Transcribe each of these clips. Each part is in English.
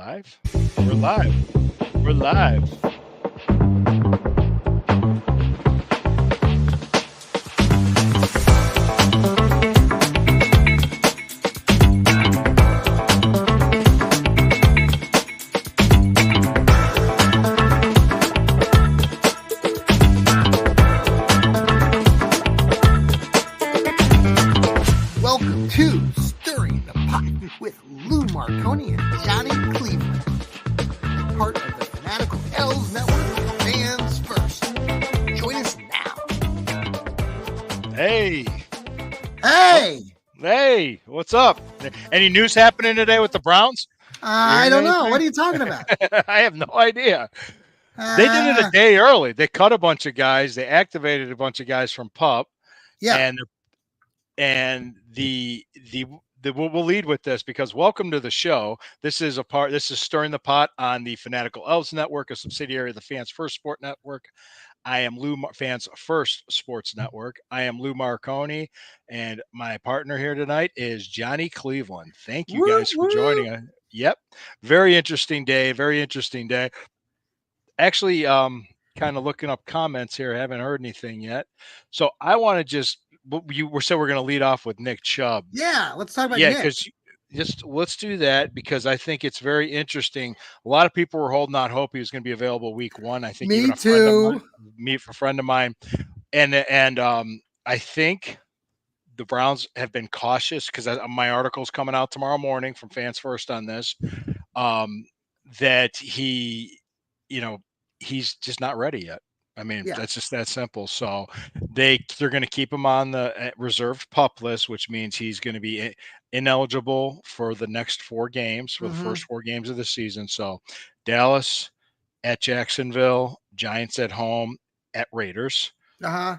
live? We're live. We're live. Welcome to Stirring the Pot with Lou Marconi and Johnny Cleveland. Part of the Fanatical L's Network, Fans First. Join us now. Hey. Hey! What's up? Any news happening today with the Browns? I don't know. What are you talking about? I have no idea. They did it a day early. They cut a bunch of guys. They activated a bunch of guys from PUP. Yeah. And we'll lead with this because welcome to the show. This is Stirring the Pot on the Fanatical Elves Network, a subsidiary of the Fans First Sport Network. I am Fans First Sports Network. I am Lou Marconi, and my partner here tonight is Johnny Cleveland. Thank you guys for joining us. Yep. Very interesting day. Actually, kind of looking up comments here. Haven't heard anything yet. So I want to just, we're going to lead off with Nick Chubb. Yeah, let's talk about Nick. Because let's do that because I think it's very interesting. A lot of people were holding out hope he was going to be available week one. I think Me too. A friend of mine, and I think the Browns have been cautious because my article's coming out tomorrow morning from Fans First on this. That he's just not ready yet. I mean, That's just that simple. So they're going to keep him on the reserved PUP list, which means he's going to be ineligible for the next 4 games, for the first 4 games of the season. So Dallas at Jacksonville, Giants at home, at Raiders.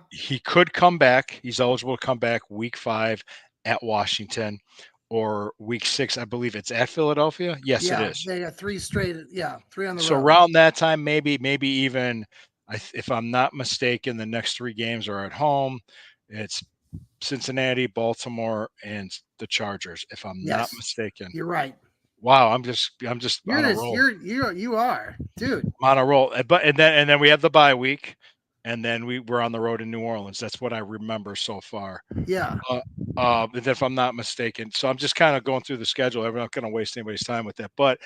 He could come back. He's eligible to come back week 5 at Washington or week 6. I believe it's at Philadelphia. Yes, it is. They got 3 straight. 3 on the road. So around that time, maybe even – if I'm not mistaken, the next 3 games are at home. It's Cincinnati, Baltimore, and the Chargers. If I'm not mistaken, you're right. Wow, I'm just on a roll. You are, dude. I'm on a roll. And then we have the bye week, and then we're on the road in New Orleans. That's what I remember so far. Yeah. If I'm not mistaken, so I'm just kind of going through the schedule. I'm not going to waste anybody's time with that, but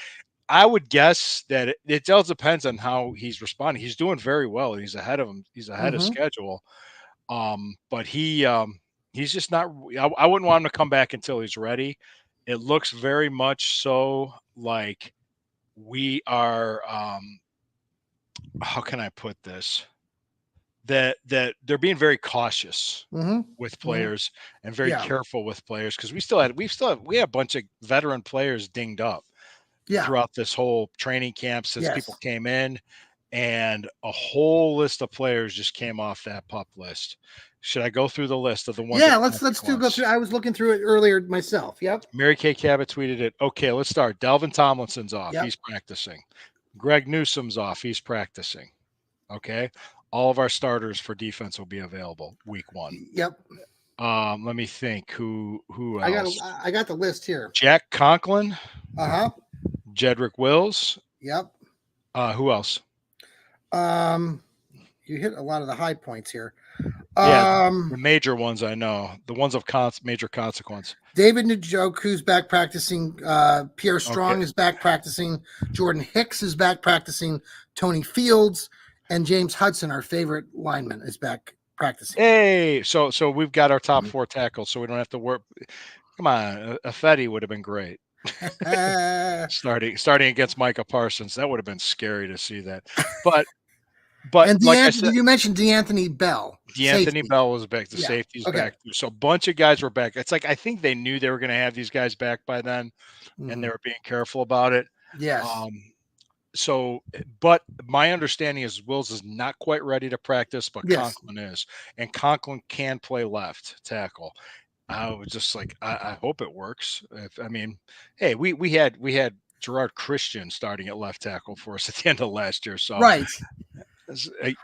I would guess that it all depends on how he's responding. He's doing very well. He's ahead of him. He's ahead of schedule. But he's just not. I wouldn't want him to come back until he's ready. It looks very much so like we are. How can I put this? That they're being very cautious with players and very careful with players because we have a bunch of veteran players dinged up. Throughout this whole training camp since people came in, and a whole list of players just came off that PUP list. Should I go through the list of the ones? Yeah, let's go through. I was looking through it earlier myself. Yep. Mary Kay Cabot tweeted it. Okay, let's start. Delvin Tomlinson's off. He's practicing. Greg Newsome's off. He's practicing. Okay. All of our starters for defense will be available week 1. Yep. Let me think. Who else? I got the list here. Jack Conklin. Jedrick Wills. Yep. Who else? You hit a lot of the high points here. The major ones I know. The ones of major consequence. David Njoku's back practicing. Pierre Strong is back practicing. Jordan Hicks is back practicing. Tony Fields and James Hudson, our favorite lineman, is back practicing. Hey, so we've got our top 4 tackles, so we don't have to work. Come on, Fetty would have been great. starting against Micah Parsons, that would have been scary to see that. But and like I said, you mentioned DeAnthony Bell. Bell was back. The safety's back too. So a bunch of guys were back. It's like I think they knew they were going to have these guys back by then, and they were being careful about it. Yes. So, but my understanding is Wills is not quite ready to practice, but Conklin is, and Conklin can play left tackle. I was just like, I hope it works. Hey, we had Gerard Christian starting at left tackle for us at the end of last year. So right.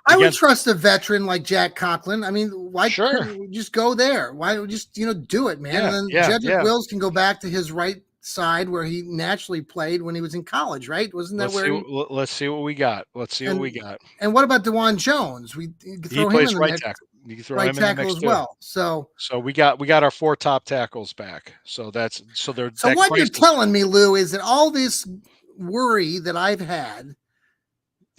I would trust a veteran like Jack Conklin. I mean, why couldn't we just go there? Why don't we just do it, man? And then Jedrick Wills can go back to his right side where he naturally played when he was in college, right? Wasn't that where he? Let's see what we got. Let's see what we And got. and what about DeJuan Jones? You could He throw him in plays the right mix, tackle. You can throw right him in the tackle mix as too. well. So we got our 4 top tackles back. So they're so that what you're crisis, telling me, Lou, is that all this worry that I've had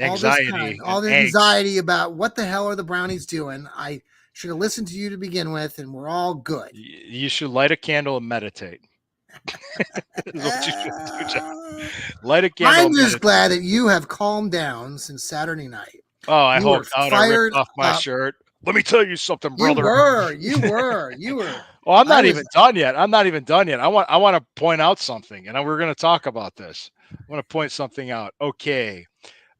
all this time, anxiety and all the angst. anxiety about what the hell are the Brownies doing, I should have listened to you to begin with, and we're all good. You should light a candle and meditate. Is what you should do, John. Light a candle I'm and just meditate. glad that you have calmed down since Saturday night. Oh, I You were hulked out. I ripped fired off my up. shirt. Let me tell you something, You brother. were, you were, you were. Oh, I'm I not was. even done yet. I'm not even done yet. I want to point out something, and we're going to talk about this. I want to point something out. Okay.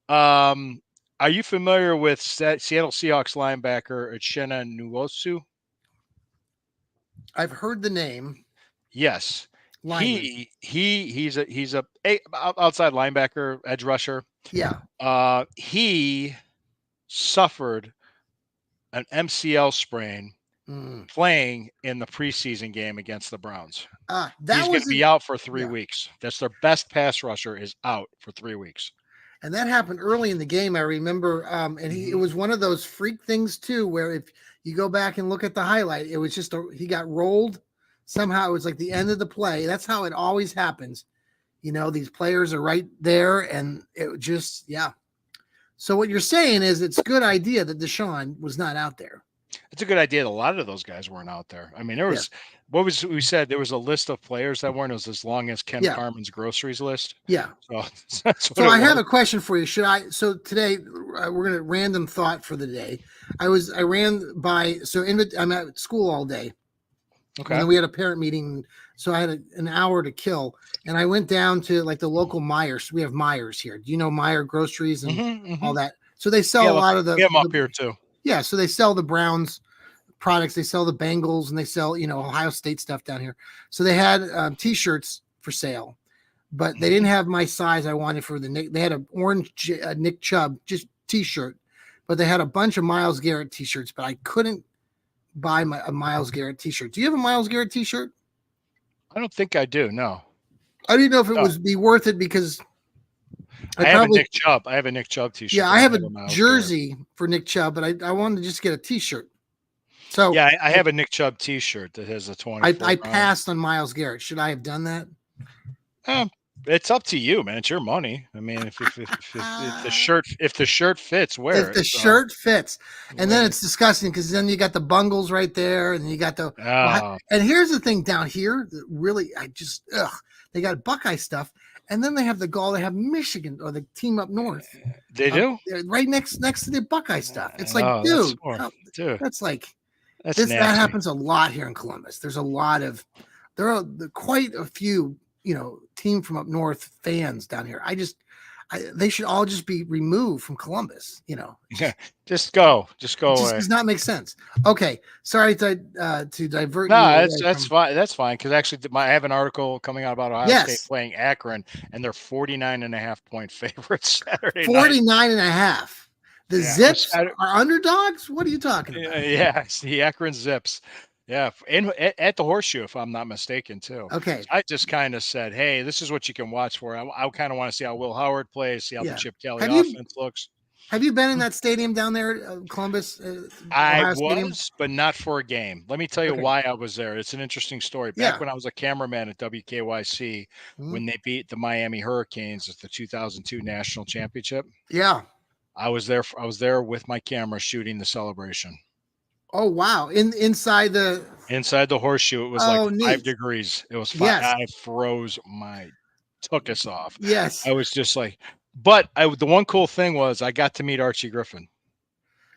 Are you familiar with Seattle Seahawks linebacker Uchenna Nwosu? I've heard the name. Yes. Lineman. He's a outside linebacker, edge rusher. Yeah. He suffered an MCL sprain playing in the preseason game against the Browns. He's going to be out for 3 weeks. That's their best pass rusher is out for 3 weeks. And that happened early in the game, I remember. And it was one of those freak things too, where if you go back and look at the highlight, it was just he got rolled. Somehow it was like the end of the play. That's how it always happens. You know, these players are right there, and it just, yeah. So what you're saying is it's a good idea that Deshaun was not out there. It's a good idea that a lot of those guys weren't out there. I mean, there was what was we said there was a list of players that weren't. It was as long as Ken Carmen's groceries list. Yeah. So that's what so I have a question for you. Should I? So today we're gonna random thought for the day. I ran by. So I'm at school all day. Okay. And then we had a parent meeting, so I had an hour to kill, and I went down to like the local Myers. We have Myers here. Do you know Meyer Groceries and all that? So they sell a lot of the. We have them up here too. Yeah, so they sell the Browns products, they sell the Bengals, and they sell Ohio State stuff down here. So they had T-shirts for sale, but they didn't have my size I wanted for the Nick. They had an orange Nick Chubb just T-shirt, but they had a bunch of Myles Garrett T-shirts, but I couldn't buy a Myles Garrett T-shirt. Do you have a Myles Garrett T-shirt? I don't think I do. No. I didn't know if it would be worth it because I have a Nick Chubb. I have a Nick Chubb T-shirt. Yeah, I have a jersey for Nick Chubb, but I wanted to just get a T-shirt. So yeah, I have a Nick Chubb T-shirt that has a 24. I passed on Myles Garrett. Should I have done that? It's up to you, man. It's your money. I mean, if the shirt fits, wear it. If the shirt fits, and then it's disgusting because then you got the Bungles right there, and you got the. And here's the thing down here that really, they got Buckeye stuff, and then they have the gall. They have Michigan or the team up north. They do right next to the Buckeye stuff. It's like, dude, that's like that happens a lot here in Columbus. There's a lot of there are quite a few. Team from up north fans down here. They should all just be removed from Columbus. Yeah, just go It away. Does not make sense. Okay, sorry to divert. No, that's fine. That's fine because actually, I have an article coming out about Ohio State playing Akron, and they're 49.5-point favorites Saturday. 49.5. The Zips are underdogs. What are you talking about? Yeah, the Akron Zips. Yeah, at the Horseshoe, if I'm not mistaken, too. Okay. So I just kind of said, hey, this is what you can watch for. I kind of want to see how Will Howard plays, see how the Chip Kelly offense looks. Have you been in that stadium down there, Columbus? I was, but not for a game. Let me tell you why I was there. It's an interesting story. Back when I was a cameraman at WKYC, when they beat the Miami Hurricanes at the 2002 National Championship. Yeah. I was there with my camera shooting the celebration. Oh wow! Inside the Horseshoe, it was like 5 degrees. It was 5. Yes. I froze took us off. Yes. I was just like, but the one cool thing was I got to meet Archie Griffin.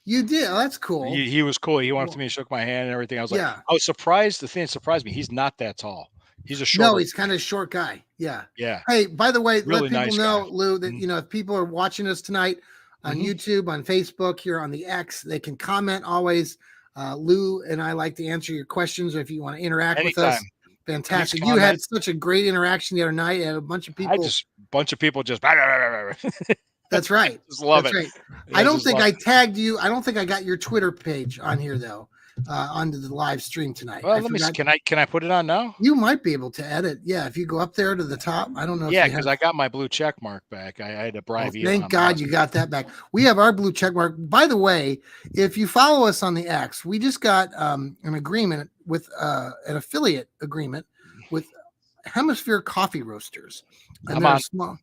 You did. Oh, that's cool. He was cool. He went up to me and shook my hand and everything. I was like, I was surprised. The thing that surprised me, he's not that tall. He's a short. No, he's kind of a short guy. Yeah. Yeah. Hey, by the way, really let people know, guy. Lou, that if people are watching us tonight on YouTube, on Facebook, here on the X, they can comment always. Lou and I like to answer your questions, or if you want to interact with us. Fantastic. You had such a great interaction the other night. You had a bunch of people. That's right. Just love it. Right. I don't think I tagged you. I don't think I got your Twitter page on here though. onto the live stream tonight. Well, I let me see. forgot. Can I put it on now? You might be able to edit. Yeah, if you go up there to the top. I don't know if Yeah, you have. because I got my blue check mark back. I had to Oh, bribe thank Elon God Musk. you got that back. We have our blue check mark. By the way, if you follow us on the X, we just got an agreement with an affiliate agreement with Hemisphere Coffee Roasters, and I'm they're a on. small.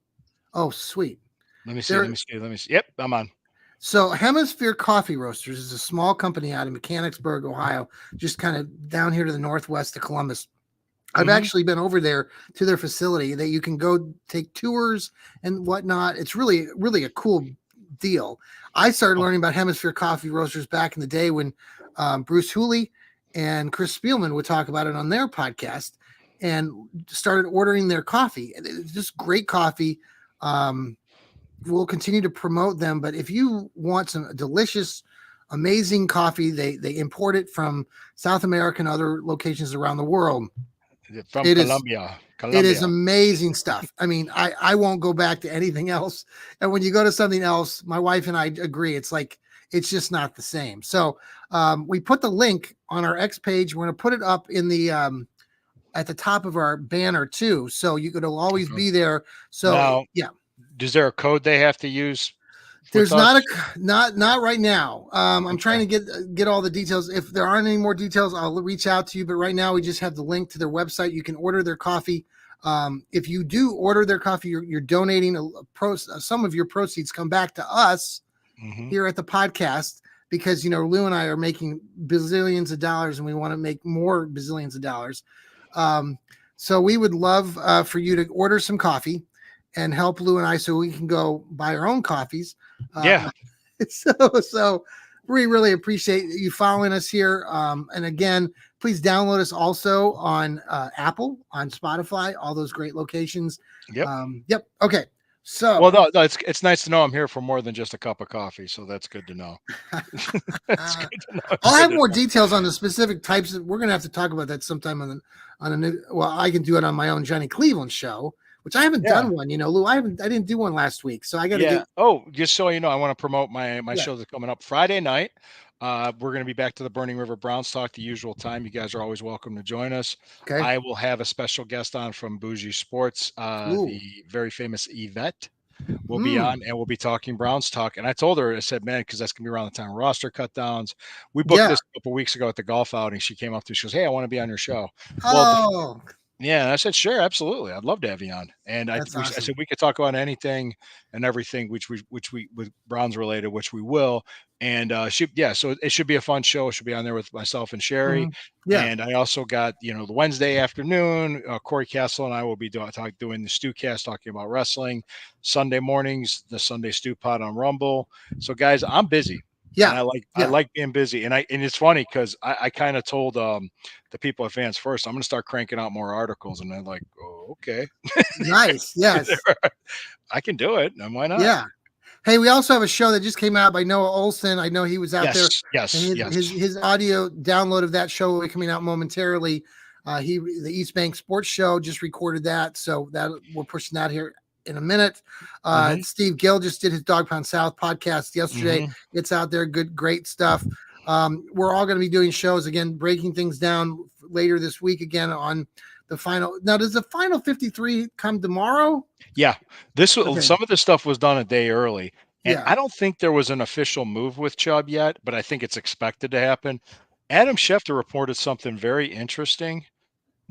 Oh, sweet. Let me see. Let They're me see. Let me see. Yep, I'm on. so Hemisphere Coffee Roasters is a small company out of Mechanicsburg, Ohio, just kind of down here to the northwest of Columbus. I've Hmm. actually been over there to their facility that you can go take tours and whatnot. It's really, really a cool deal. I started learning about Hemisphere Coffee Roasters back in the day when Bruce Hooley and Chris Spielman would talk about it on their podcast and started ordering their coffee. It's just great coffee. We'll continue to promote them, but if you want some delicious, amazing coffee, they import it from South America and other locations around the world. From It is Colombia. it is Colombia. amazing stuff. I mean, I won't go back to anything else. And when you go to something else, my wife and I agree. It's like it's just not the same. So we put the link on our X page. We're going to put it up in the at the top of our banner too. So it'll always Okay. be there. So Now, yeah, is there a code they have to use with there's not a us? not right now. I'm trying Okay. to get all the details. If there aren't any more details, I'll reach out to you. But right now, we just have the link to their website. You can order their coffee. If you do order their coffee, you're donating some of your proceeds come back to us Hmm. here at the podcast because Lou and I are making bazillions of dollars and we want to make more bazillions of dollars. Um, so we would love for you to order some coffee and help Lou and I so we can go buy our own coffees. Yeah. So we really appreciate you following us here. And again, please download us also on Apple, on Spotify, all those great locations. Yep. Yep. Okay. Well, So no, it's nice to know I'm here for more than just a cup of coffee, so that's good to know. It's good to know. It's I'll good have to more know. details on the specific types. We're going to have to talk about that sometime on a new. Well, I can do it on my own Johnny Cleveland show, which I haven't Yeah. done one. Lou, I didn't do one last week, so I got to Yeah. get. Oh, just so you know, I want to promote my Yeah. show that's coming up Friday night. We're going to be back to the Burning River Browns talk, the usual time. You guys are always welcome to join us. Okay. I will have a special guest on from Bougie Sports, the Ooh. very famous Yvette will be Hmm. on, and we'll be talking Browns talk. And I told her, I said, man, because that's gonna be around the time of roster cut downs. We booked Yeah. this a couple weeks ago at the golf outing. She came up to me, she goes, hey, I want to be on your show. Well, Oh, yeah, and I said, sure, absolutely. I'd love to have you on. And that's I awesome. said we could talk about anything and everything which we with Browns related, which we will. And so it should be a fun show. It should be on there with myself and Sherry. Mhm. Yeah. And I also got, the Wednesday afternoon, Corey Castle and I will be doing the Stew Cast talking about wrestling. Sunday mornings, the Sunday Stew Pod on Rumble. So guys, I'm busy. And Yeah. I Yeah. like being busy. And it's funny because I kind of told the people at Fans First, I'm going to start cranking out more articles. And they're like, oh, okay. Nice. Yes. I can do it. And why not? Yeah. Hey, we also have a show that just came out by Noah Olson. I know he was out there. Yes, And yes, yes. his audio download of that show will be coming out momentarily. The East Bank Sports Show just recorded that, so that we're pushing that here in a minute. Hmm. Steve Gill just did his Dog Pound South podcast yesterday. Hmm. It's out there, great stuff. We're all going to be doing shows again, breaking things down later this week again on the final. Now, does the final 53 come tomorrow? Yeah, Okay. some of this stuff was done a day early, and Yeah. I don't think there was an official move with Chubb yet, but I think it's expected to happen. Adam Schefter reported something very interesting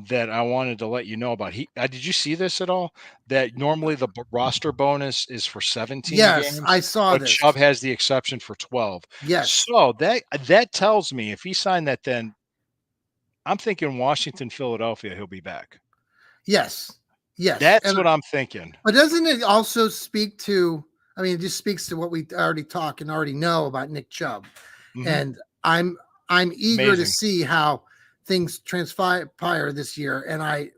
that I wanted to let you know about. Did you see this at all? That normally the roster bonus is for 17 Yes, games, I saw but this. Chubb has the exception for 12. Yes. So that tells me if he signed that, then I'm thinking Washington, Philadelphia, he'll be back. Yes. Yes. That's what I'm thinking. But doesn't it also speak to, I mean, it just speaks to what we already talk and already know about Nick Chubb. Hmm. And I'm eager to Amazing. see how things transpire this year. And I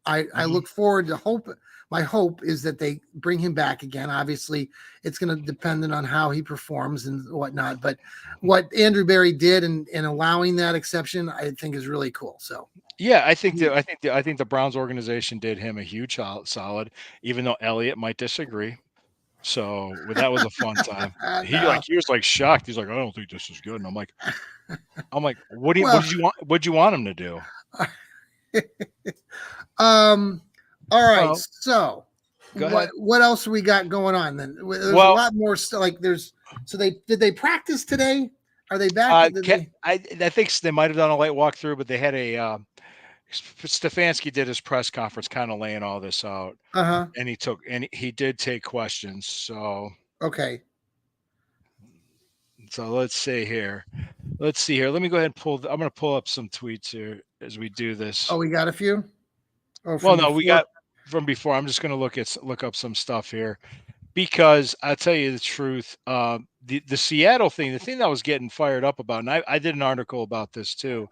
Hmm. look forward to my hope is that they bring him back again. Obviously, it's going to depend on how he performs and whatnot. But what Andrew Berry did in allowing that exception, I think is really cool. So Yeah, I think the Browns organization did him a huge solid, even though Elliott might disagree. So that was a fun time. No. He was like shocked. He's like, I don't think this is good. And I'm like, what Well, did you want? What did you want him to do? um, all right. Well, So, go ahead. what else we got going on then? There's a Well, lot more stuff. Like there's so they practice today? Are they back? Did they? I think they might have done a late walkthrough, but they had a Stefanski did his press conference, kind of laying all this out, Uh-huh. and he did take questions. Okay. So let's see here. Let's see here. Let me go ahead and I'm going to pull up some tweets here as we do Oh, this. we got a few. Oh, Well, from no, we before. got from before. I'm just going to look up some stuff here because I'll tell you the truth. The Seattle thing, the thing that I was getting fired up about, and I did an article about this too,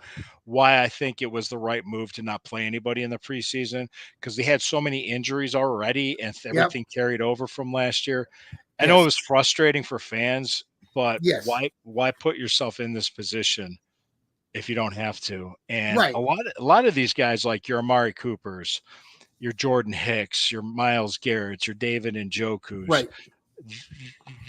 why I think it was the right move to not play anybody in the preseason because they had so many injuries already and Yep. everything carried over from last year. I know it Yes. was frustrating for fans, but Yes. why put yourself in this position if you don't have to? And Right. a lot of these guys, like your Amari Coopers, your Jordan Hicks, your Miles Garrett's, your David Njoku's, Right.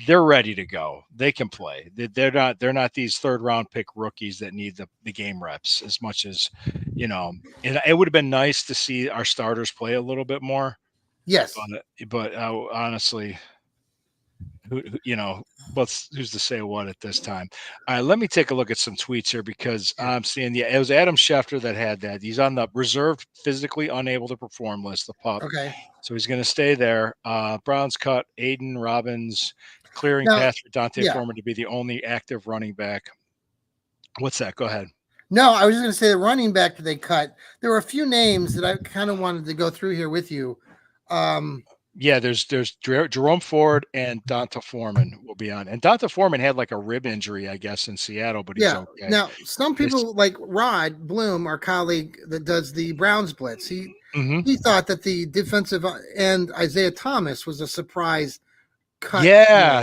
they're ready to go. They can play. They're not these third round pick rookies that need the game reps as much as, you know. And it would have been nice to see our starters play a little bit more, Yes. but honestly, you know, who's to say what at this time? All right, let me take a look at some tweets here because Yeah. I'm seeing, yeah, it was Adam Schefter that had that. He's on the reserved, physically unable to perform list, the pup. Okay. So he's going to stay there. Browns cut Aiden Robbins, clearing Now, path for Dante yeah. Foreman to be the only active running back. What's that? Go ahead. No, I was just going to say the running back that they cut. There were a few names that I kind of wanted to go through here with you. Yeah, there's Jerome Ford and Donta Foreman will be on. And Donta Foreman had like a rib injury, I guess, in Seattle, but he's Yeah. okay. Now, some It's, people like Rod Bloom, our colleague that does the Browns blitz. mm-hmm. He thought that the defensive end Isaiah Thomas was a surprise cut name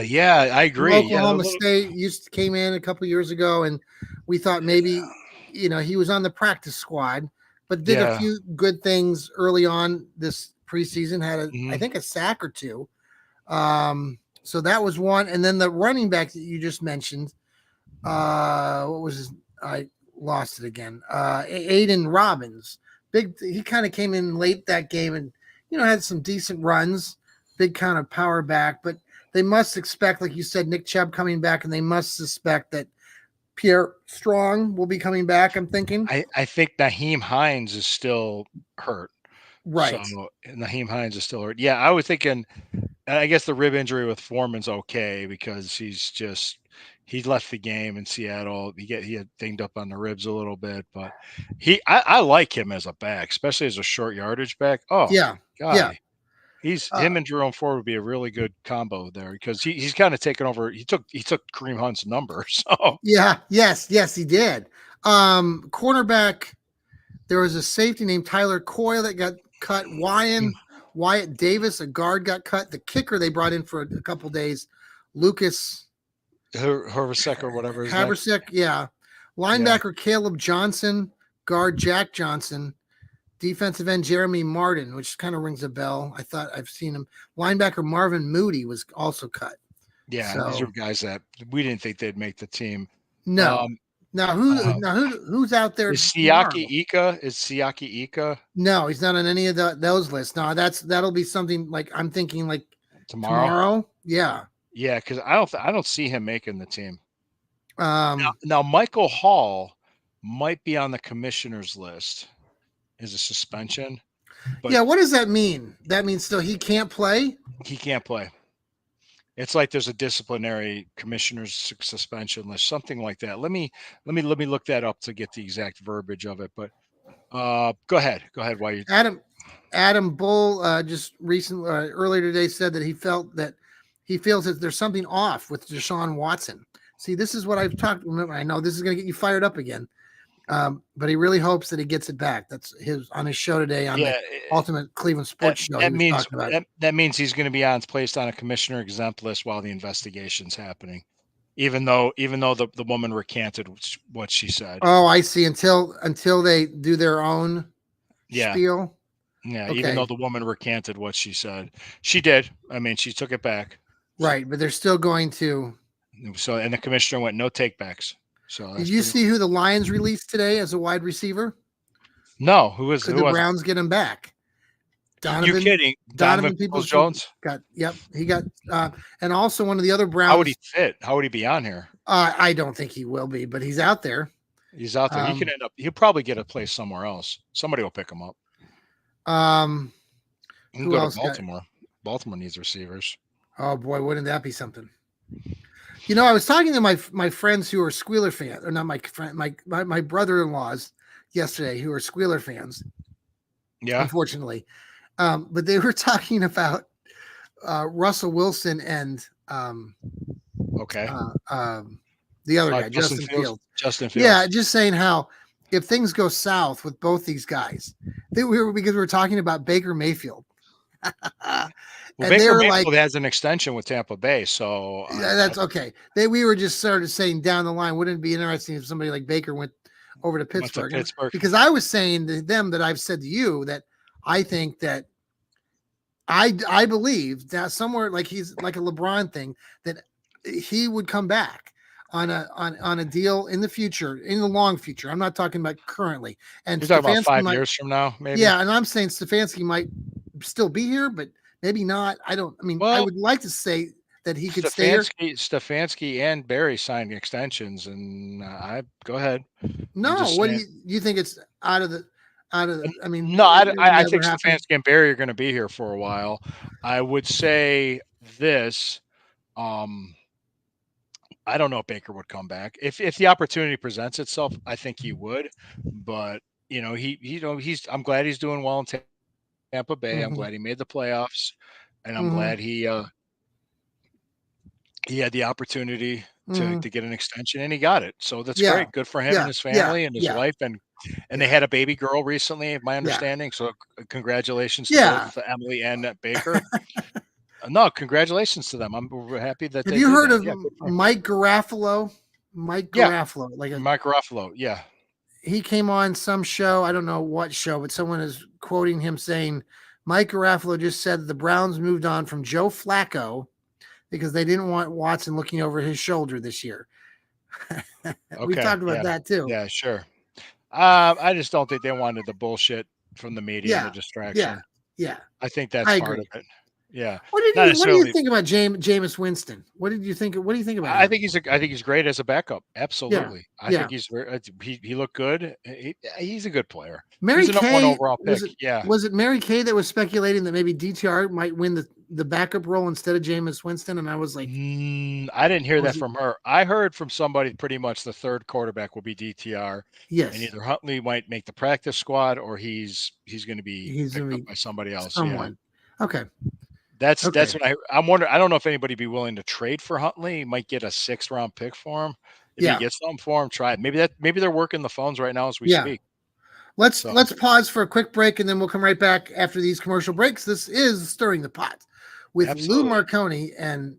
Yeah, I from agree. Yeah, Oklahoma State. Came in a couple years ago, and we thought maybe he was on the practice squad, but did a yeah. few good things early on this preseason. Had I Mm-hmm. think a sack or two. So that was one, and then the running back that you just mentioned. What was his? I lost it again. Aiden Robbins. Big. He kind of came in late that game and had some decent runs. Big kind of power back, but they must expect, like you said, Nick Chubb coming back, and they must suspect that Pierre Strong will be coming back. I'm thinking. I think Naheem Hines is still hurt. So Right. Naheem Hines is still hurt. Yeah, I was thinking. I guess the rib injury with Foreman's okay because he left the game in Seattle. He had dinged up on the ribs a little bit, but I like him as a back, especially as a short yardage back. Oh Yeah. Yeah. God, he's Uh, him and Jerome Ford would be a really good combo there because he's kind of taken over. He took Kareem Hunt's number. So yeah. Yes. Yes, he did. Cornerback. There was a safety named Tyler Coyle that got cut. Wyatt Davis, a guard, got cut. The kicker they brought in for a couple days, Lucas Hervasek or whatever his name. Haversick. Yeah. Yeah. Linebacker Caleb Johnson, guard Jack Johnson, defensive end Jeremy Martin, which kind of rings a bell. I thought I've seen him. Linebacker Marvin Moody was also cut. Yeah, these So are guys that we didn't think they'd make the team. no. Um, Now uh, who's out there is tomorrow? Siaki Ika No, he's not on any of those lists. No, that'll be something like I'm thinking like tomorrow? tomorrow. Yeah. Yeah, because I don't see him making the team. Um. Now Michael Hall might be on the commissioner's list as a suspension, but Yeah. What does that mean? That means still he can't play. he can't play. It's like there's a disciplinary commissioner's suspension list, something like that. Let me look that up to get the exact verbiage of it. But go ahead. While you Adam Bull just recently earlier today said that he feels that there's something off with Deshaun Watson. See, this is what I've talked. Remember, I know this is going to get you fired up again, but he really hopes that he gets it back. That's on his show today on the Ultimate Cleveland Sports Show. that He was means talking about that means he's going to be placed on a commissioner exempt list while the investigation's happening. Even though the woman recanted what she said. Oh, I see. Until they do their own spiel. Yeah, Okay. even though the woman recanted what she said. She did. I mean, she took it back. Right, but they're still going to. So and the commissioner went no takebacks. So Did that's you pretty see who the Lions released today as a wide receiver? no. Could Who the was it? Browns get him back? You Donovan kidding? Donovan Donovan Peoples Peoples Jones? got. Yep, he got. And also one of the other How would he Browns. fit? How would he be on here? I don't think he will be, but he's out there. He's out there. He can Um, end up. He'll probably get a place somewhere else. Somebody will pick him up. um, He can who go to else got? Baltimore. Baltimore needs receivers. Oh boy, wouldn't that be something? You know, I was talking to my friends who are Squealer fans, or not my friend, my brother-in-laws yesterday who are Squealer fans. Yeah. Unfortunately, but they were talking about Russell Wilson and Okay. the other guy, Justin Fields. Fields. Justin Fields. Yeah, just saying how if things go south with both these guys, because we were talking about Baker Mayfield. Well, And they Baker were Mayfield like, has an extension with Tampa Bay, so yeah, that's okay. We were just sort of saying down the line, wouldn't it be interesting if somebody like Baker went over to went to Pittsburgh? Pittsburgh. Because I was saying to them that I've said to you that I think that I believe that somewhere like he's like a LeBron thing that he would come back on a deal in the future, in the long future. I'm not talking about currently. And You're talking about Stefanski 5 years from now, maybe. yeah, and I'm saying Stefanski might still be here, but maybe not. I mean, I Well, would like to say that he could stay here. Stefanski and Barry signed extensions, and I go ahead. I'm No, just what do saying. you think it's out of the I mean, No, it'll I never think happen. Stefanski and Barry are going to be here for a while. I would say this. Um, I don't know if Baker would come back. If the opportunity presents itself, I think he would. But he's. I'm glad he's doing well in Tampa Bay. I'm Mm-hmm, glad he made the playoffs, and I'm mm-hmm, glad he had the opportunity to mm-hmm. get an extension, and he got it. So that's Yeah, great. Good for him and yeah, his yeah, family and his yeah, wife, and yeah, they had a baby girl recently, my yeah, understanding. So congratulations to yeah. both Emily and Baker. No, congratulations to them. We're happy that Have they you did heard that. of Yeah, good for 'em. Mike Garafolo? Mike Yeah, Garafolo, Mike Ruffalo. Yeah. he came on some show. I don't know what show, but someone is quoting him saying, Mike Garafolo just said that the Browns moved on from Joe Flacco because they didn't want Watson looking over his shoulder this year. We've Okay. talked about Yeah. that too. Yeah. Sure. I just don't think they wanted the bullshit from the media and the Yeah, yeah, distraction. yeah. I think that's I part of agree. it. Yeah. Not What do you necessarily. think about Jameis Winston? What did you think? What do you think about I him? think I think he's great as a backup. Yeah, Absolutely. I yeah. think he looked good. He's a good player. He's Mary a number one Kay overall pick. Yeah. was it Mary Kay that was speculating that maybe DTR might win the backup role instead of Jameis Winston? And I was like, I didn't hear that was it? from her. I heard from somebody pretty much the third quarterback will be DTR, and Yes, either Huntley might make the practice squad or he's going to be he's picked gonna up be by somebody else. Yeah. someone. Okay, That's okay, what I'm wondering. I don't know if anybody be willing to trade for Huntley. He might get a 6th-round pick for him. If he yeah, gets something for him, try it. Maybe they're working the phones right now as we yeah. speak. So Let's pause for a quick break, and then we'll come right back after these commercial breaks. This is Stirring the Pot with Lou absolutely. Marconi and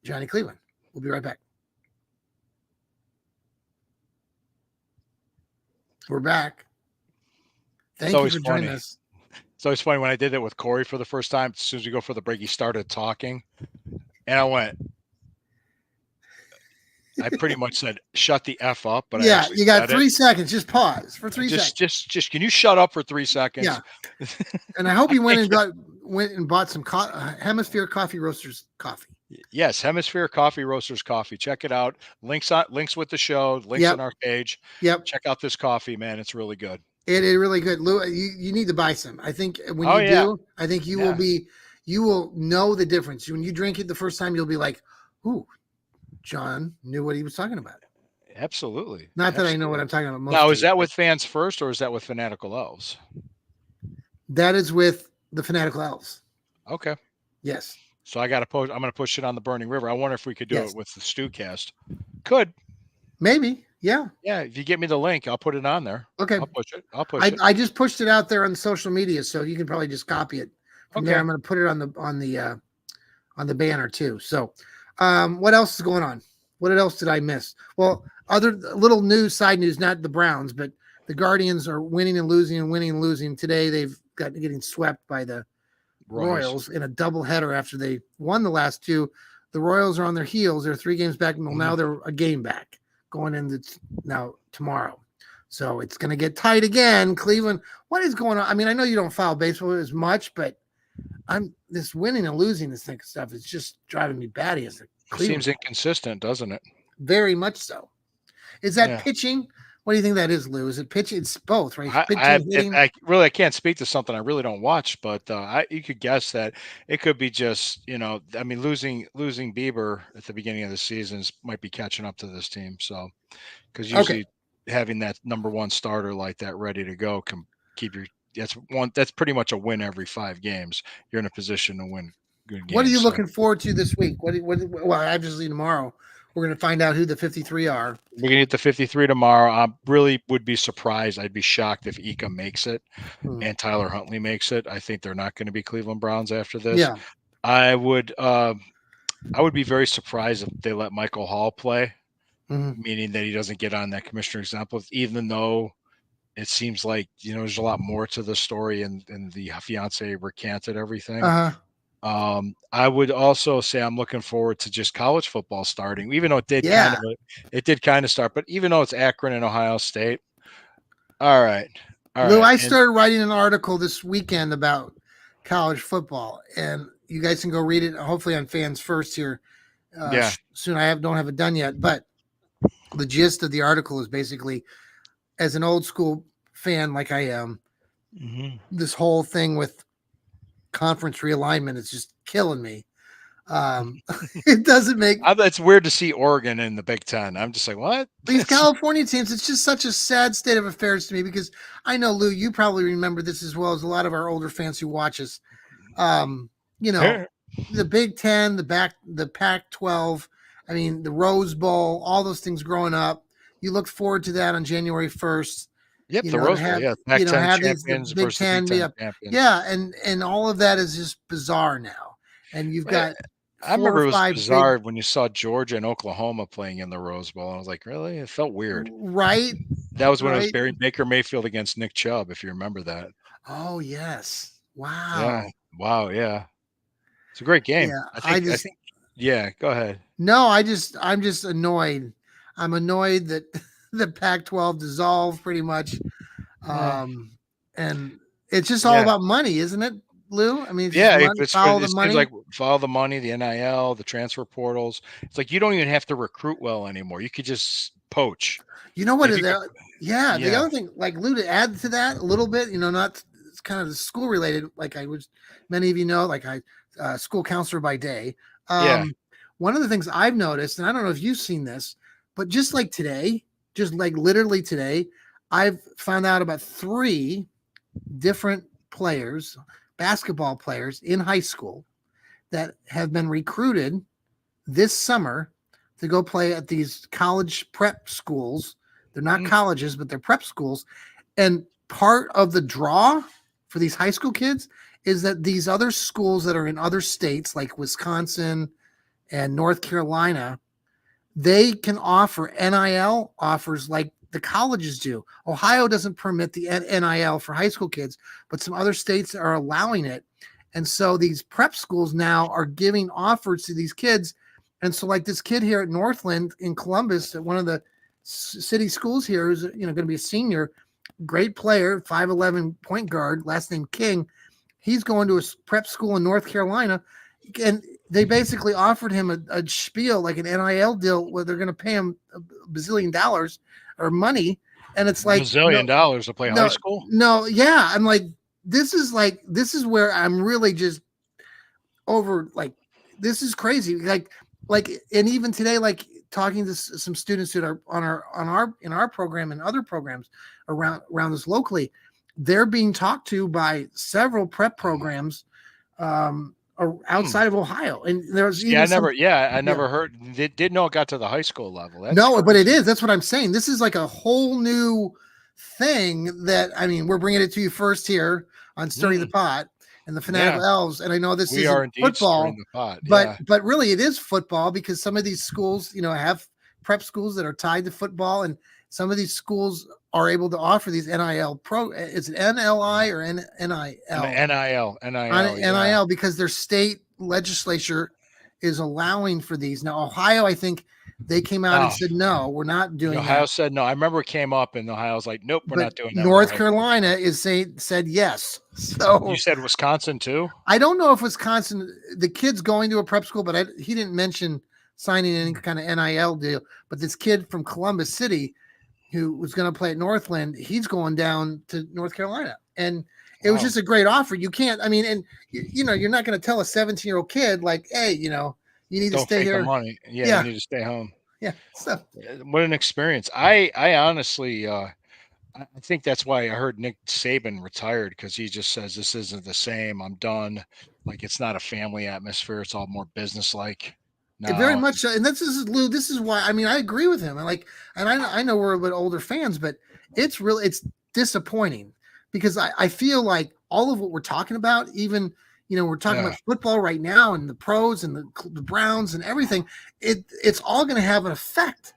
Johnny Cleveland. We'll be right back. We're back. Thank you for joining us. It's always funny when I did it with Corey for the first time. As soon as we go for the break, he started talking, and I went. I pretty much said, "Shut the f up," but I Yeah, actually you got said 3 seconds. Just pause for 3 seconds. Just can you shut up for 3 seconds? Yeah, and I hope you went and bought some Hemisphere Coffee Roasters coffee. Yes, Hemisphere Coffee Roasters coffee. Check it out. Links with the show. Links Yep, on our page. yep. Check out this coffee, man. It's really good. It is really good. Lou, you need to buy some. I think when Oh you yeah, do, I think you yeah, will know the difference. When you drink it the first time, you'll be like, "Ooh, John knew what he was talking about." absolutely, Not that I know what absolutely. I'm talking about most Now, is days. that with fans first, or is that with Fanatical Elves? That is with the Fanatical Elves. Okay. Yes. So I'm gonna push it on the Burning River. I wonder if we could do it Yes. with the Stewcast. Could. Maybe. Yeah. Yeah, if you get me the link, I'll put it on there. Okay. I'll push it. I'll push it. I just pushed it out there on social media, so you can probably just copy it from there. Okay. I'm going to put it on the banner too. So, what else is going on? What else did I miss? Well, other little news, side news, not the Browns, but the Guardians are winning and losing and winning and losing. Today they've got getting swept by the Royals in a doubleheader after they won the last two. The Royals are on their heels. They're 3 games back. Well, now Mhm. they're a game back going into now tomorrow. So it's going to get tight again. Cleveland, what is going on? I mean, I know you don't follow baseball as much, but I'm this winning and losing this thing stuff is just driving me batty as a It Cleveland seems fan. inconsistent, doesn't it? Very much so. Is that Yeah. pitching? What do you think that is, Lou? Is it pitching? It's both, right? I Pitching, if hitting. I really I can't speak to something I really don't watch, but you could guess that it could be just I mean losing Bieber at the beginning of the seasons might be catching up to this team. So because Okay. usually having that number one starter like that ready to go can keep your that's pretty much a win every 5 games. You're in a position to win good What are you games. So looking forward to this week? Well, obviously tomorrow we're going to find out who the 53 are. we're gonna get the 53 tomorrow. I really would be surprised. I'd be shocked if Ika makes it Hmm. and Tyler Huntley makes it. I think they're not going to be Cleveland Browns after this. Yeah. I would uh, I would be very surprised if they let Michael Hall play, Hmm. meaning that he doesn't get on that commissioner example, even though it seems like there's a lot more to the story and the fiance recanted everything. Uh-huh. I would also say I'm looking forward to just college football starting, even though Yeah. it did kind of start, but even though it's Akron and Ohio State. All right. All Lou, right. I And started writing an article this weekend about college football, and you guys can go read it. Hopefully on Fans First here yeah. soon. Don't have it done yet, but the gist of the article is basically, as an old school fan like I am, Hmm. this whole thing with conference realignment is just killing me. It doesn't make It's weird to see Oregon in the Big Ten. I'm just like, what? these California teams. It's just such a sad state of affairs to me because I know, Lou, you probably remember this as well as a lot of our older fans who watch us. Um, you know, the Big Ten, the Pac-12. I mean, the Rose Bowl, all those things growing up. You look forward to that on January 1st. Yep, the To Rose Bowl. have Yeah, Pac-10 have these the champions Big versus the Big Ten, Ten yeah, champions. yeah, and all of that is just bizarre now. And you've Eh, got I four or remember it was five big, bizarre when you saw Georgia and Oklahoma playing in the Rose Bowl. I was like, really? It felt weird. right, That was when it was right. Baker Mayfield against Nick Chubb, if you remember that. Oh yes, Yeah. wow, Wow. Yeah. It's a great game. yeah. I think. Yeah. Go ahead. No, I'm just annoyed. I'm annoyed that the Pac-12 dissolved pretty much. Yeah. And it's just all Yeah. about money, isn't it, Lou? I mean, it's just Yeah. If money, it's for, follow the it seems money. like follow the money, the NIL, the transfer portals. It's like you don't even have to recruit well anymore. You could just poach. You know And what? if you could, Yeah, the yeah. other thing, like Lou, to add to that a little bit, not it's kind of the school related. Like I was, many of you know, like I, school counselor by day. Yeah. One of the things I've noticed, and I don't know if you've seen this, but just like today, just like literally today, I've found out about 3 different players, basketball players in high school that have been recruited this summer to go play at these college prep schools. They're not Mm, colleges, but they're prep schools. And part of the draw for these high school kids is that these other schools that are in other states like Wisconsin and North Carolina, they can offer NIL offers like the colleges do. Ohio doesn't permit the NIL for high school kids, but some other states are allowing it. And so these prep schools now are giving offers to these kids. And so, like this kid here at Northland in Columbus, at one of the city schools here, who's going to be a senior, great player, 5'11" point guard, last name King. He's going to a prep school in North Carolina, and they basically offered him a spiel, like an NIL deal, where they're going to pay him a bazillion dollars or money. And it's like, no, bazillion dollars to play high no, school. no, yeah. I'm this is where I'm really just over, like, this is crazy. Like, and even today, like talking to some students that are in our program and other programs around us locally, they're being talked to by several prep programs Hmm. outside of Ohio. And there's See, even some, I yeah, never heard. Didn't know it got to the high school level. That's no, but it crazy. is. That's what I'm saying. This is like a whole new thing that, I mean, we're bringing it to you first here on Stirring the Hmm. Pot and the Yeah, Fanatical Elves. And I know this we are isn't indeed stirring football, the pot. but Yeah. really it is football because some of these schools, have prep schools that are tied to football, and some of these schools are able to offer these NIL pro. Is it NLI or And NIL? NIL, On NIL. Yeah. NIL because their state legislature is allowing for these. Now, Ohio, I think they came out and No, said, no, we're not doing Ohio that. said no. I remember it came up, and Ohio's like, nope, we're But not doing that. We're North gonna have Carolina is said yes. You So said Wisconsin too? I don't know if Wisconsin, the kid's going to a prep school, but he didn't mention signing any kind of NIL deal. But this kid from Columbus City who was going to play at Northland, he's going down to North Carolina. And it was Wow. just a great offer. You can't, I mean, and you're not going to tell a 17-year-old kid like, hey, you need to Don't stay take the here. money. Yeah, you Yeah. need to stay home. Yeah. So What an experience. I honestly I think that's why I heard Nick Saban retired, because he just says this isn't the same. I'm done. Like, it's not a family atmosphere. It's all more business like very now. much so. And this is Lou. This is why, I mean, I agree with him. And I know we're a bit older fans, but it's disappointing because I feel like all of what we're talking about, even, we're talking Yeah. about football right now and the pros and the Browns and everything. It's all going to have an effect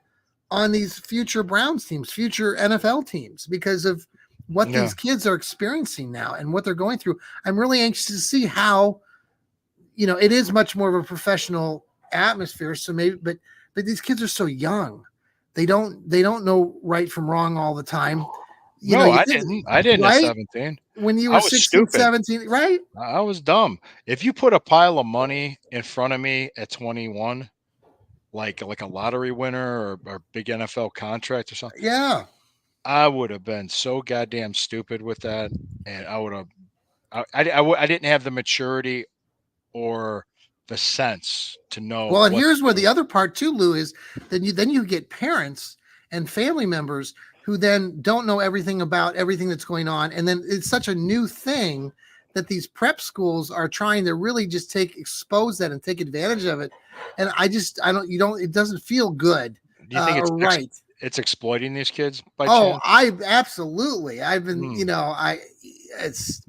on these future Browns teams, future NFL teams, because of what these kids are experiencing now and what they're going through. I'm really anxious to see how, it is much more of a professional atmosphere. So maybe, but these kids are so young. They don't know right from wrong all the time. No, You I think, didn't. I didn't at right? 17. When you I were was 16, stupid. 17, right? I was dumb. If you put a pile of money in front of me at 21, like a lottery winner or big NFL contract or something, Yeah. I would have been so goddamn stupid with that, and I would have. I didn't have the maturity or the sense to know Well, and what to here's where the do. other part too, Lou, is then you get parents and family members who then don't know everything about everything that's going on, and then it's such a new thing that these prep schools are trying to really just expose that and take advantage of it. And I don't you don't it doesn't feel good Do you think or right. it's exploiting these kids by Oh, chance? I absolutely. I've been, Hmm. it's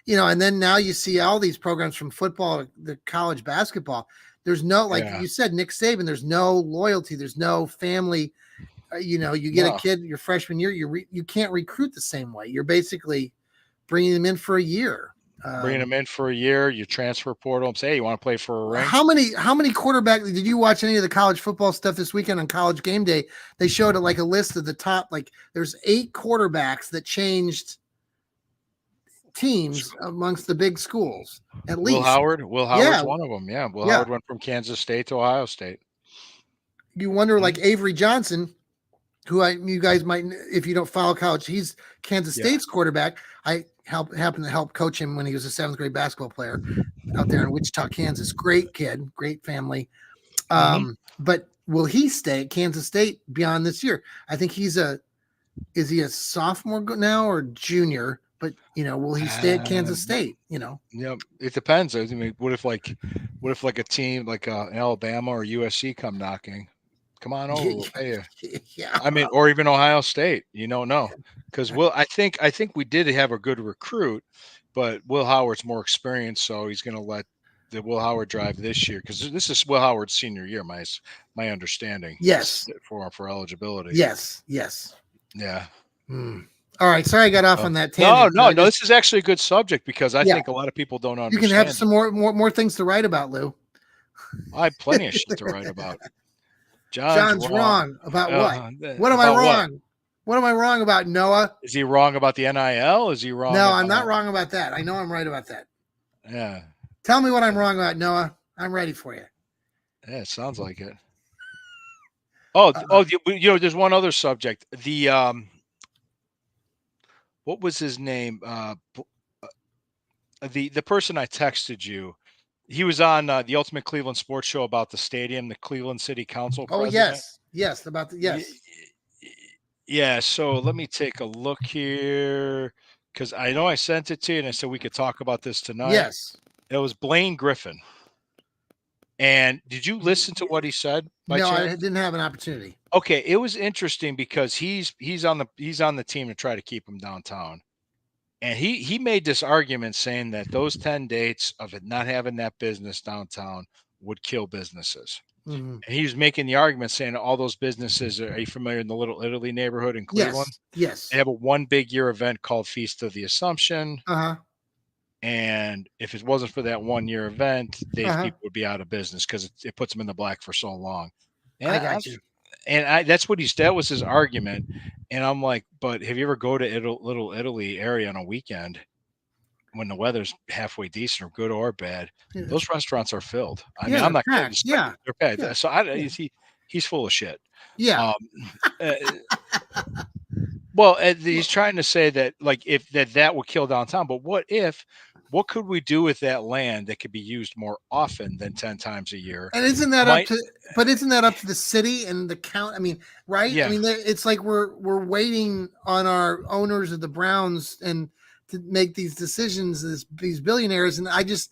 and then now you see all these programs from football to college basketball. There's no, like Yeah. you said, Nick Saban, there's no loyalty, there's no family. You get a No. kid your freshman year, you can't recruit the same way. You're basically bringing them in for a year. Bringing them in for a year, you transfer portal them, say, hey, you want to play for a ring? How many quarterbacks did you watch any of the college football stuff this weekend on College Game Day? They showed like a list of the top, like there's 8 quarterbacks that changed teams amongst the big schools, at least. Will Howard's Yeah, one of them. Yeah. Will yeah. Howard went from Kansas State to Ohio State. You wonder, like Mhm. Avery Johnson, who you guys might, if you don't follow college, he's Kansas Yeah. State's quarterback. I happened to help coach him when he was a 7th grade basketball player out there in Wichita, Kansas. Great kid, great family. Hmm. But will he stay at Kansas State beyond this year? I think is he a sophomore now or junior? But will he stay at Kansas State? Yeah, it depends. I mean, what if like a team like Alabama or USC come knocking? Come on over, we'll pay you. Yeah. I mean, or even Ohio State. You don't know, because I think we did have a good recruit, but Will Howard's more experienced, so he's going to let the Will Howard drive this year, because this is Will Howard's senior year. My understanding. Yes. For eligibility. Yes. Yes. Yeah. All right. Sorry, I got off on that No, tangent. no, no. This is actually a good subject, because I Yeah, think a lot of people don't you can have understand some it. more things to write about, Lou. I have plenty of shit to write about. John's John's wrong. wrong about what? What am I About what? wrong? What am I wrong about, Noah? Is he wrong about the NIL? Is he wrong No, I'm about? not wrong about that. I know I'm right about that. Yeah. Tell me what I'm wrong about, Noah. I'm ready for you. Yeah, it sounds like it. Oh, there's one other subject. What was his name? The person I texted you, he was on the Ultimate Cleveland Sports Show about the stadium, the Cleveland City Council Oh, president. yes, about the yes. Yeah, so let me take a look here, because I know I sent it to you and I said we could talk about this tonight. Yes. It was Blaine Griffin. And did you listen to what he said by No, chance? I didn't have an opportunity. Okay, it was interesting because he's on the team to try to keep him downtown. And he made this argument saying that those 10 dates of it not having that business downtown would kill businesses. Mm-hmm. And he was making the argument saying all those businesses are you familiar in the Little Italy neighborhood in Cleveland? Yes. They have one big year event called Feast of the Assumption. Uh-huh. And if it wasn't for that 1 year event, these Uh-huh. people would be out of business because it puts them in the black for so long. And I I, got you. that's what that was his argument. And I'm like, but have you ever go to Little Italy area on a weekend when the weather's halfway decent or good or bad? Yeah, Those restaurants are filled. I mean, yeah, I'm they're not kidding. packed. Yeah, They're packed. yeah, So I, yeah, he's full of shit. yeah. Um, uh, well, he's trying to say that like if that would kill downtown, but what could we do with that land that could be used more often than 10 times a year? And isn't that up Might to? But isn't that up to the city and the count? I mean, right? I Yeah. mean, it's like we're waiting on our owners of the Browns and to make these decisions. These billionaires, and I just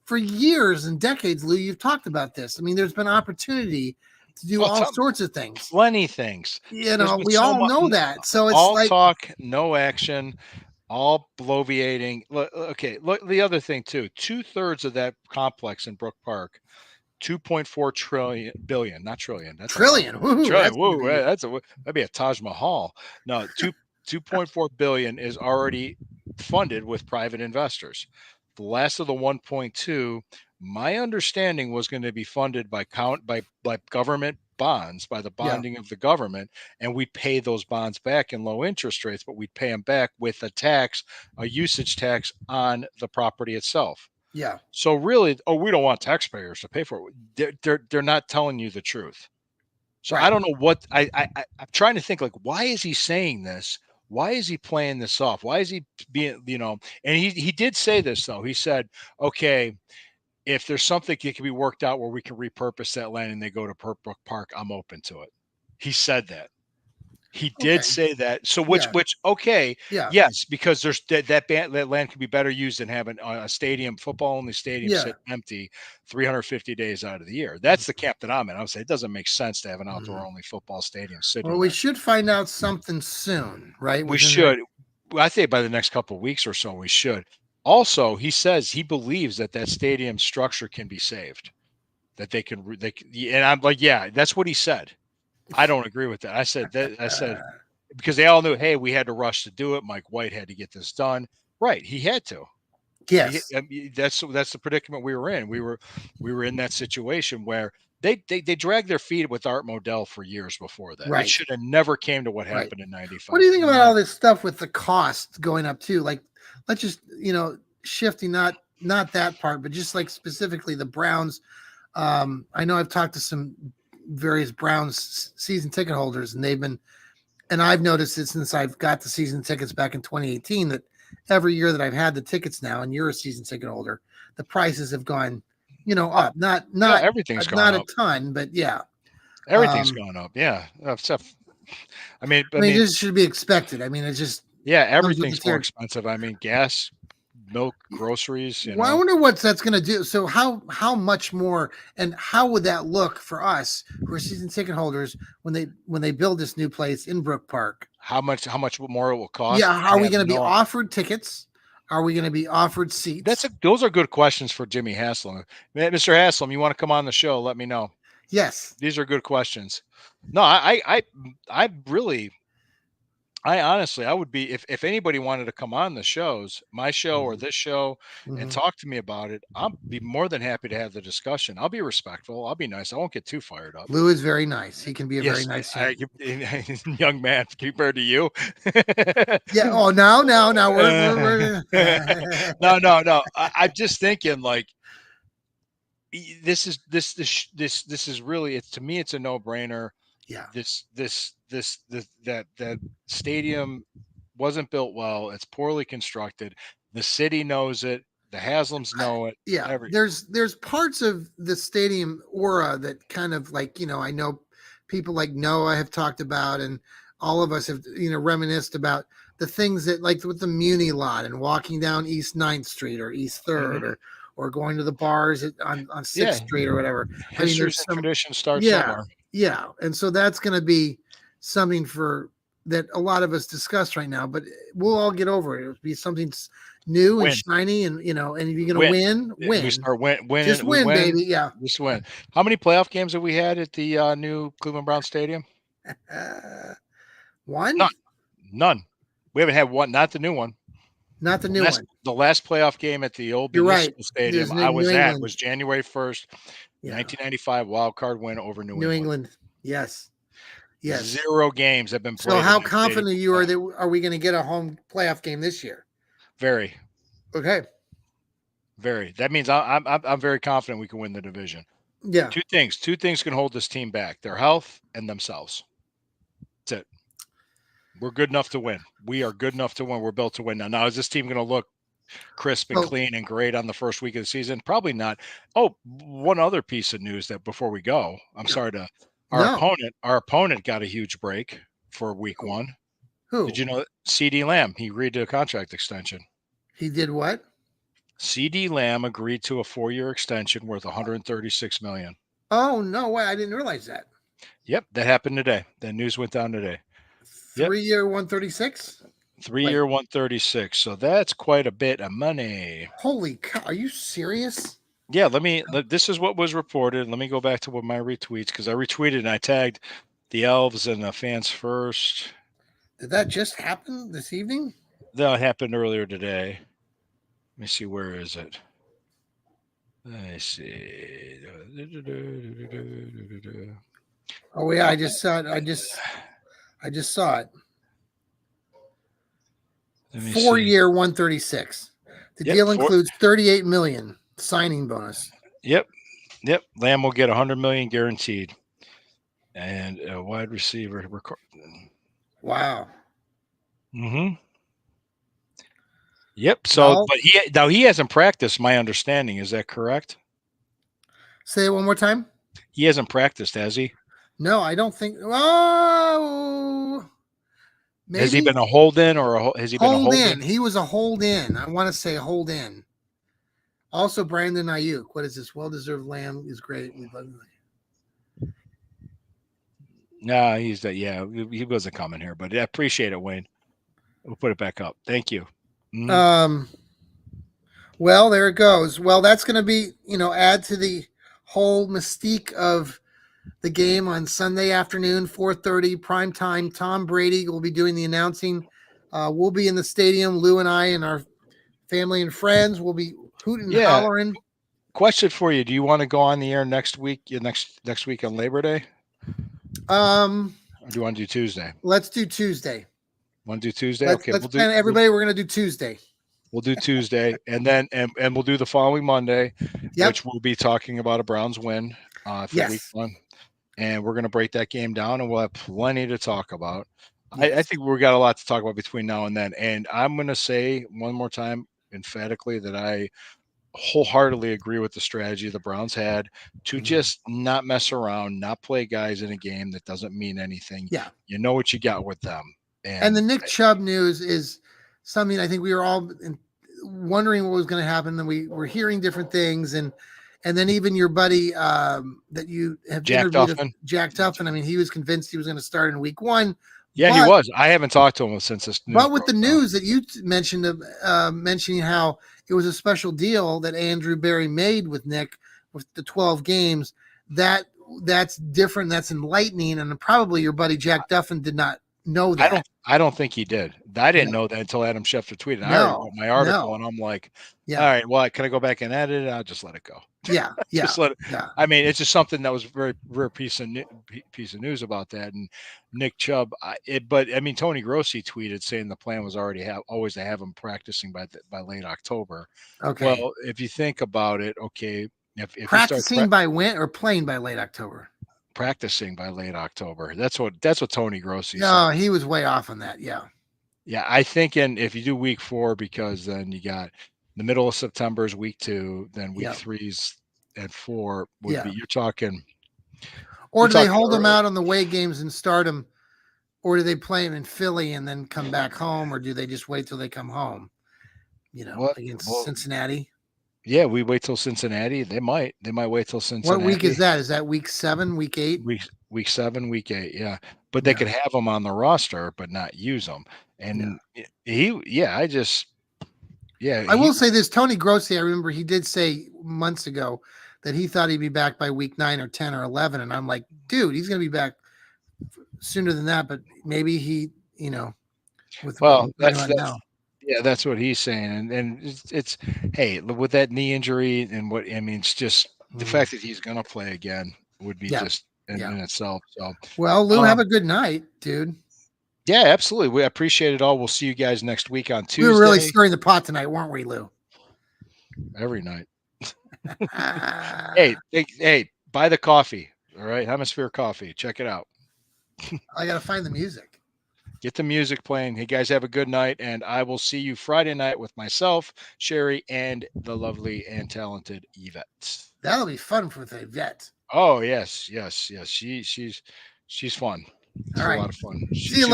for years and decades, Lou, you've talked about this. I mean, there's been opportunity to do Oh, all sorts of things. plenty things. You There's know, been we so all much know that. So it's all like, talk, no action, all bloviating. Okay, look the other thing too. 2/3 of that complex in Brook Park, 2.4 trillion billion, not trillion. That's a lot. trillion. Woohoo, Trillion. that's going to Whoa, be that'd be a Taj Mahal. No, 2.4 billion is already funded with private investors. The last of the 1.2, my understanding was going to be funded by government bonds, by the yeah, bonding of the government, and we'd pay those bonds back in low interest rates, but we'd pay them back with a usage tax on the property itself. yeah, So really, we don't want taxpayers to pay for it. They're not telling you the truth. So I right, don't know what I'm trying to think like why is he saying this? Why is he playing this off? Why is he being, and he did say this though. He said, okay, if there's something that can be worked out where we can repurpose that land and they go to Brook Park, I'm open to it. He said that. He did okay, say that. So yeah, which okay, yeah, yes, because there's that land could be better used than having a stadium, football only stadium yeah. sit empty 350 days out of the year. That's the camp that I'm in. I would say it doesn't make sense to have an outdoor Mhm. only football stadium Well, sitting we there. should find out something soon, right? We Within the next, should. I think by the next couple of weeks or so, we should. Also, he says he believes that stadium structure can be saved. That and I'm like, yeah, that's what he said. I don't agree with that. I said uh, because they all knew, hey, we had to rush to do it. Mike White had to get this done. Right, he had to. yes, That's the predicament we were in. We were in that situation where they dragged their feet with Art Modell for years before that. It right, should have never came to what right. happened in What do '95. you think about all this stuff with the costs going up too? Like, let's just shifting not that part, but just like specifically the Browns. I know I've talked to some various Browns season ticket holders, and I've noticed it since I've got the season tickets back in 2018 that every year that I've had the tickets now, and you're a season ticket holder, the prices have gone, Oh, up. Not yeah, not everything's gone not a up. ton, but yeah. Everything's gone up. Yeah, stuff. I mean, this should be expected. I mean, it just yeah, comes with the everything's more territory. expensive. I mean, gas, milk, groceries. Well, I wonder what that's going to do. So how much more, and how would that look for us who are season ticket holders when they build this new place in Brook Park? How much more it will cost? Yeah, I are we have going to be no. offered tickets? Are we going to be offered seats? Those are good questions for Jimmy Haslam. Mr. Haslam, you want to come on the show? Let me know. Yes. These are good questions. No, I really, I honestly, I would be if anybody wanted to come on the shows, my show or Mhm. this show, and Mhm. talk to me about it. I'll be more than happy to have the discussion. I'll be respectful. I'll be nice. I won't get too fired up. Lou is very nice. He can be a very Yes, nice young. young man compared to you. Yeah. Oh, now we're No, no, no. I'm just thinking like this is really it's to me it's a no brainer. yeah. That stadium wasn't built well. It's poorly constructed. The city knows it. The Haslams know it. Yeah, Every there's parts of the stadium aura that kind of like I know people like Noah have talked about, and all of us have reminisced about the things that like with the Muni lot and walking down East Ninth Street or East Third Mhm. or going to the bars on Sixth Yeah, Street or whatever. I mean, histories there's and some traditions start yeah, somewhere. yeah, and so that's going to be something for that a lot of us discuss right now, but we'll all get over it. It'll be something new and Win, shiny, and and if you're going to win. win, We win. start Just winning. We win, win. baby. Yeah. Just win. How many playoff games have we had at the new Cleveland Brown Stadium? Uh, one? None. None. We haven't had one. Not the new one. Not the The new last one. the last playoff game at the old You're right. Municipal There's Stadium I New was at England. was January 1st, Yeah. 1995 wild card win over New New England. England. Yes. Yes. 0 games have been So played in how that stadium. confident you are that are we going to get a home playoff game this year? Very, Okay. very. That means I'm very confident we can win the division. Yeah. Two things can hold this team back: their health and themselves. That's it. We're good enough to win. We are good enough to win. We're built to win now. Now, is this team going to look crisp and So clean and great on the first week of the season? Probably not. Oh, one other piece of news that before we go, I'm sorry to no. our opponent got a huge break for week Who? 1. Did Who? you know that CD Lamb, he agreed to a contract extension? He did what? CD Lamb agreed to a 4-year extension worth 136 million. Oh no way! I didn't realize that. Yep, that happened today. That news went down today. Yep, 3-year 136. 3-year Wait. 136. So that's quite a bit of money. Holy cow! Are you serious? Yeah, this is what was reported. Let me go back to what my retweets, because I retweeted and I tagged the Elves and the Fans First. Did that just happen this evening? That happened earlier today. Let me see, where is it? I see. Oh yeah, I just saw it. I just saw it. Let me 4-year 136. The Yep, deal includes 38 million signing bonus. Yep. Lamb will get 100 million guaranteed, and a wide receiver. Wow. Mm-hmm. Yep. So, Well, but he hasn't practiced. My understanding, is that correct? say it one more time. He hasn't practiced, has he? No, I don't think. Oh, maybe Has he been a hold in, or has he been a hold hold in. in? He was a hold in. I want to say hold in. Also, Brandon Ayuk. What is this? Well-deserved Lamb is great. We love him. No, he wasn't coming here, but I appreciate it, Wayne. We'll put it back up. Thank you. Mm-hmm. Well, there it goes. Well, that's going to be, add to the whole mystique of the game on Sunday afternoon, 4:30 prime time. Tom Brady will be doing the announcing. We'll be in the stadium. Lou and I and our family and friends will be hooting and Yeah. hollering. Question for you: do you want to go on the air next week? Next week on Labor Day? Or do you want to do Tuesday? Let's do Tuesday. Want to do Tuesday? Let's plan everybody. We're going to do Tuesday. We'll do Tuesday, and then and we'll do the following Monday, which we'll be talking about a Browns win for week 1, and we're going to break that game down, and we'll have plenty to talk about. Yes. I think we've got a lot to talk about between now and then, and I'm going to say one more time emphatically that I wholeheartedly agree with the strategy the Browns had to just not mess around, not play guys in a game that doesn't mean anything. Yeah. You know what you got with them. And the Nick Chubb news is something I think we were all wondering what was going to happen. And we were hearing different things. And then even your buddy that you have interviewed, Jack Tuffin, I mean, he was convinced he was going to start in week 1. Yeah, he was. I haven't talked to him since this news. But with the news that you mentioned, mentioning how it was a special deal that Andrew Berry made with Nick with the 12 games, that's different. That's enlightening. And probably your buddy Jack Tuffin did not know that. I don't think he did. I didn't know that until Adam Schefter tweeted. I already wrote my article, and I'm like, all right, well, can I go back and edit it? I'll just let it go. Yeah, just let it. Yeah. I mean, it's just something that was very rare piece of news about that. And Nick Chubb, but I mean, Tony Grossi tweeted saying the plan was always to have him practicing by late October. Okay. Well, if you think about it, okay, if practicing by when or playing by late October. Practicing by late October. That's what Tony Grossi said. No, he was way off on that. Yeah. Yeah, I think if you do week 4, because then you got the middle of September is week 2, then week 3's and 4 would be, you're talking. Or do they hold them out on the away games and start them, or do they play them in Philly and then come back home, or do they just wait till they come home? Against Cincinnati. Yeah, we wait till Cincinnati. They might wait till Cincinnati. What week is that? Is that week 7, week 8? Week 7, week 8. Yeah, but they could have them on the roster, but not use them. And I will say this: Tony Grossi, I remember he did say months ago that he thought he'd be back by week 9 or 10 or 11, and I'm like, dude, he's going to be back sooner than that. But maybe he, that's Yeah, that's what he's saying, and it's hey, with that knee injury and what I mean, it's just the fact that he's gonna play again would be Yeah. just in itself. So, Well, Lou, have a good night, dude. yeah, absolutely. We appreciate it all. We'll see you guys next week on We were really Tuesday. stirring the pot tonight, weren't we, Lou? Every night. Hey, buy the coffee. All right, Hemisphere Coffee. Check it out. I gotta find the music. Get the music playing. Hey guys, have a good night, and I will see you Friday night with myself, Sherry, and the lovely and talented Yvette. That'll be fun with Yvette. Oh yes. She's fun. It's a lot of fun. She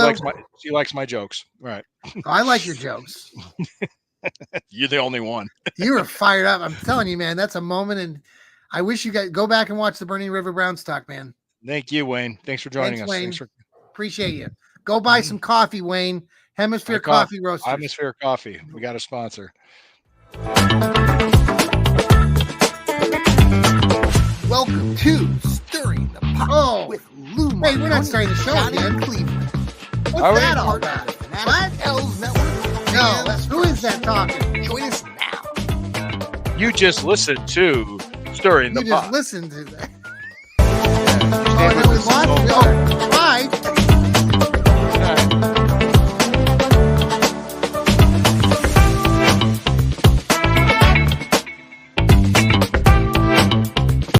likes my jokes. Right. I like your jokes. You're the only one. You were fired up. I'm telling you, man, that's a moment, and I wish you guys go back and watch the Burning River Brown stock, man. Thank you, Wayne. Thanks for joining us. Wayne. Appreciate you. Go buy some coffee, Wayne. Hemisphere Coffee Roasters. Hemisphere Coffee. We got a sponsor. Welcome to Stirring the Pot with Lou Marconi. Wait, we're not starting the show again. Cleveland. What's that all about? What? L's Network. No, who is that talking? Join us now. You just listened to Stirring the Pot. You just listened to that.